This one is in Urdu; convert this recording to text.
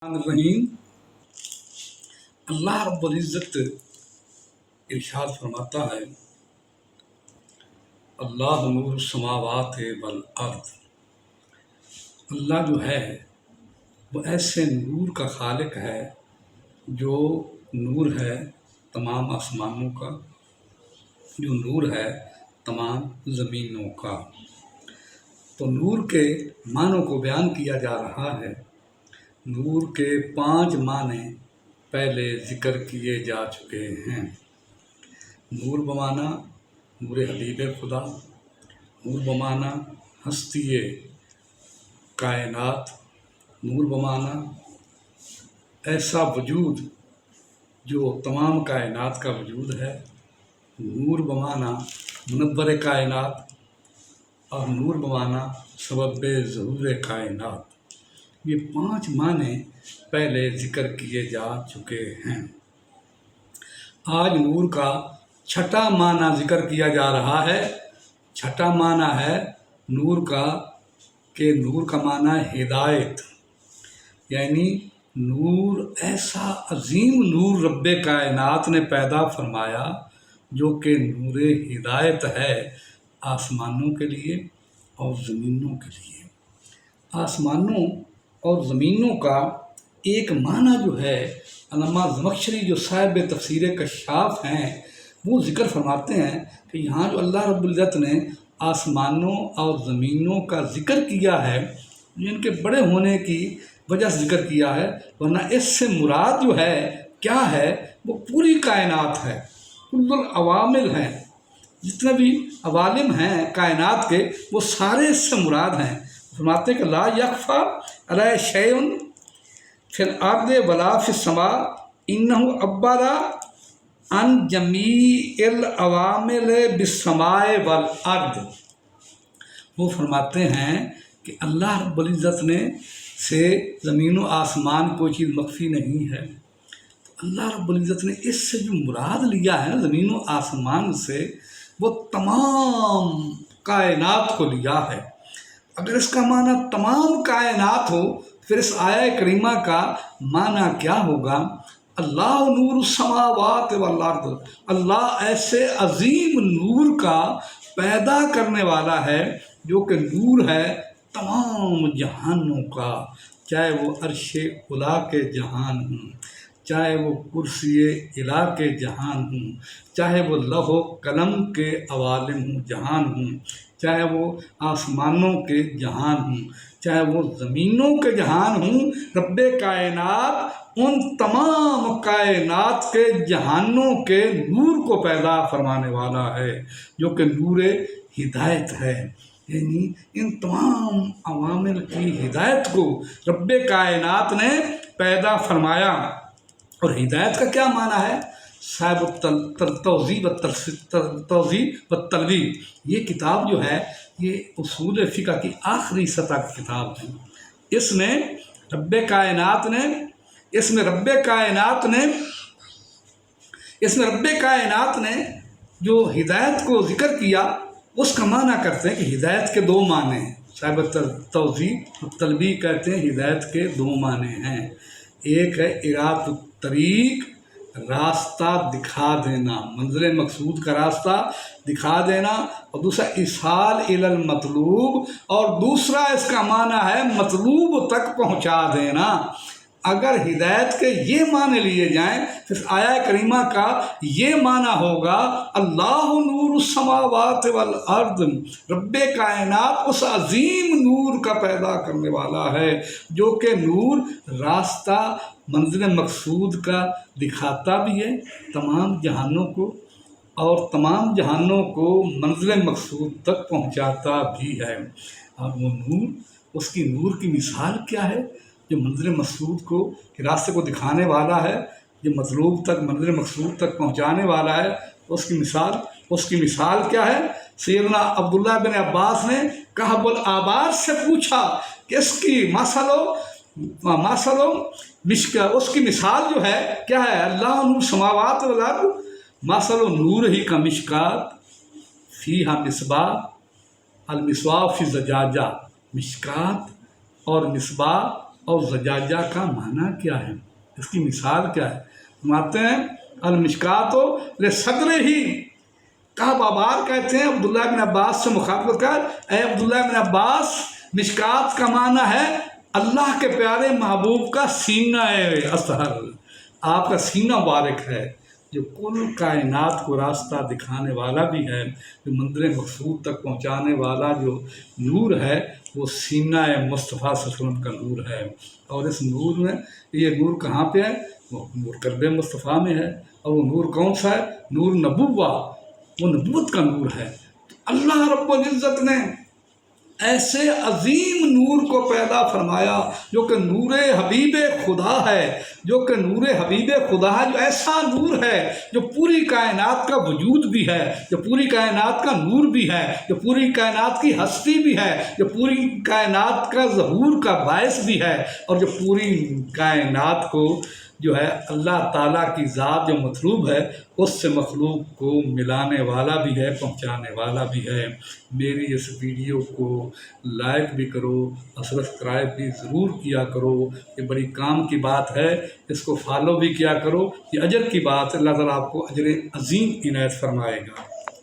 الرحیم اللہ رب العزت ارشاد فرماتا ہے، اللہ نور السماوات والارض۔ اللہ جو ہے وہ ایسے نور کا خالق ہے جو نور ہے تمام آسمانوں کا، جو نور ہے تمام زمینوں کا۔ تو نور کے معنوں کو بیان کیا جا رہا ہے۔ نور کے 5 معنی پہلے ذکر کیے جا چکے ہیں۔ نور بمعنی نور حبیب خدا، نور بمعنی ہستی کائنات، نور بمعنی ایسا وجود جو تمام کائنات کا وجود ہے، نور بمعنی منور کائنات، اور نور بمعنی سبب ظہور کائنات۔ یہ 5 معنی پہلے ذکر کیے جا چکے ہیں۔ آج نور کا 6واں معنی ذکر کیا جا رہا ہے۔ 6واں معنی ہے نور کا کہ نور کا معنی ہدایت، یعنی نور ایسا عظیم نور رب کائنات نے پیدا فرمایا جو کہ نور ہدایت ہے آسمانوں کے لیے اور زمینوں کے لیے۔ آسمانوں اور زمینوں کا ایک معنی جو ہے علامہ زمخشری جو صاحب تفسیر کشاف ہیں وہ ذکر فرماتے ہیں کہ یہاں جو اللہ رب العزت نے آسمانوں اور زمینوں کا ذکر کیا ہے، ان کے بڑے ہونے کی وجہ سے ذکر کیا ہے، ورنہ اس سے مراد جو ہے کیا ہے، وہ پوری کائنات ہے، کل العوامل ہیں، جتنے بھی عوالم ہیں کائنات کے وہ سارے اس سے مراد ہیں۔ فرماتے ہیں کہ لا یخفی علی شیء فی الارض ولا فی السماء انہ عبر عن جمیع العوامل بالسماء والارض۔ وہ فرماتے ہیں کہ اللہ رب العزت نے سے زمین و آسمان کوئی چیز مخفی نہیں ہے۔ اللہ رب العزت نے اس سے جو مراد لیا ہے زمین و آسمان سے، وہ تمام کائنات کو لیا ہے۔ اگر اس کا معنی تمام کائنات ہو پھر اس آیہ کریمہ کا معنی کیا ہوگا؟ اللہ نور السماوات والارض، اللہ ایسے عظیم نور کا پیدا کرنے والا ہے جو کہ نور ہے تمام جہانوں کا، چاہے وہ عرش اعلیٰ کے جہان ہوں، چاہے وہ کرسی الہ کے جہان ہوں، چاہے وہ لوح و قلم کے عوالم جہان ہوں، چاہے وہ آسمانوں کے جہان ہوں، چاہے وہ زمینوں کے جہان ہوں، رب کائنات ان تمام کائنات کے جہانوں کے نور کو پیدا فرمانے والا ہے جو کہ نور ہدایت ہے۔ یعنی ان تمام عوامل کی ہدایت کو رب کائنات نے پیدا فرمایا۔ اور ہدایت کا کیا معنی ہے؟ صاحب توضیح و تلویح، یہ کتاب جو ہے یہ اصول فقہ کی آخری سطح کی کتاب ہے۔ اس میں رب کائنات نے جو ہدایت کو ذکر کیا اس کا معنی کرتے ہیں کہ ہدایت کے 2 معنی ہیں۔ صاحب توضیح و تلویح کہتے ہیں ہدایت کے 2 معنی ہیں۔ ایک ہے اراد الطریق، راستہ دکھا دینا، منزل مقصود کا راستہ دکھا دینا، اور دوسرا ایصال الی المطلوب، اور دوسرا اس کا معنی ہے مطلوب تک پہنچا دینا۔ اگر ہدایت کے یہ معنی لیے جائیں پھر آیہ کریمہ کا یہ معنی ہوگا اللہ نور السماوات والارض، رب کائنات اس عظیم نور کا پیدا کرنے والا ہے جو کہ نور راستہ منزل مقصود کا دکھاتا بھی ہے تمام جہانوں کو، اور تمام جہانوں کو منزل مقصود تک پہنچاتا بھی ہے۔ اور وہ نور، اس کی نور کی مثال کیا ہے؟ جو منزل مقصود کو راستے کو دکھانے والا ہے، جو مطلوب تک منزل مقصود تک پہنچانے والا ہے، اس کی مثال کیا ہے؟ سیدنا عبداللہ بن عباس نے کعب الاحبار سے پوچھا کہ اس کی اس کی مثال جو ہے کیا ہے؟ اللہ نور سماوات والارض مثل نور ہی کا مشکات فیہا مصباح، المصباح فی زجاجہ، مشکات اور مصباح اور زجاجہ کا معنی کیا ہے، اس کی مثال کیا ہے؟ فرماتے ہیں المشکات لصدر ہی، کہا بابار کہتے ہیں عبداللہ بن عباس سے مخاطب کر، اے عبداللہ بن عباس، مشکات کا معنی ہے اللہ کے پیارے محبوب کا سینہ اطہر، آپ کا سینہ مبارک ہے جو کل کائنات کو راستہ دکھانے والا بھی ہے، جو منزل مقصود تک پہنچانے والا جو نور ہے وہ سینہ مصطفیٰ صلی اللہ علیہ وسلم کا نور ہے۔ اور اس نور میں، یہ نور کہاں پہ ہے؟ وہ نور قلب مصطفیٰ میں ہے۔ اور وہ نور کون سا ہے؟ نور نبوہ، وہ نبوت کا نور ہے۔ تو اللہ رب العزت نے ایسے عظیم نور کو پیدا فرمایا جو کہ نور حبیب خدا ہے، جو کہ نور حبیب خدا ہے، جو ایسا نور ہے جو پوری کائنات کا وجود بھی ہے، جو پوری کائنات کا نور بھی ہے، جو پوری کائنات کی ہستی بھی ہے، جو پوری کائنات کا ظہور کا باعث بھی ہے، اور جو پوری کائنات کو جو ہے اللہ تعالیٰ کی ذات جو مطلوب ہے اس سے مخلوق کو ملانے والا بھی ہے، پہنچانے والا بھی ہے۔ میری اس ویڈیو کو لائک بھی کرو اور سبسکرائب بھی ضرور کیا کرو، یہ بڑی کام کی بات ہے۔ اس کو فالو بھی کیا کرو، یہ اجر کی بات ہے، اللہ تعالیٰ آپ کو اجر عظیم عنایت فرمائے گا۔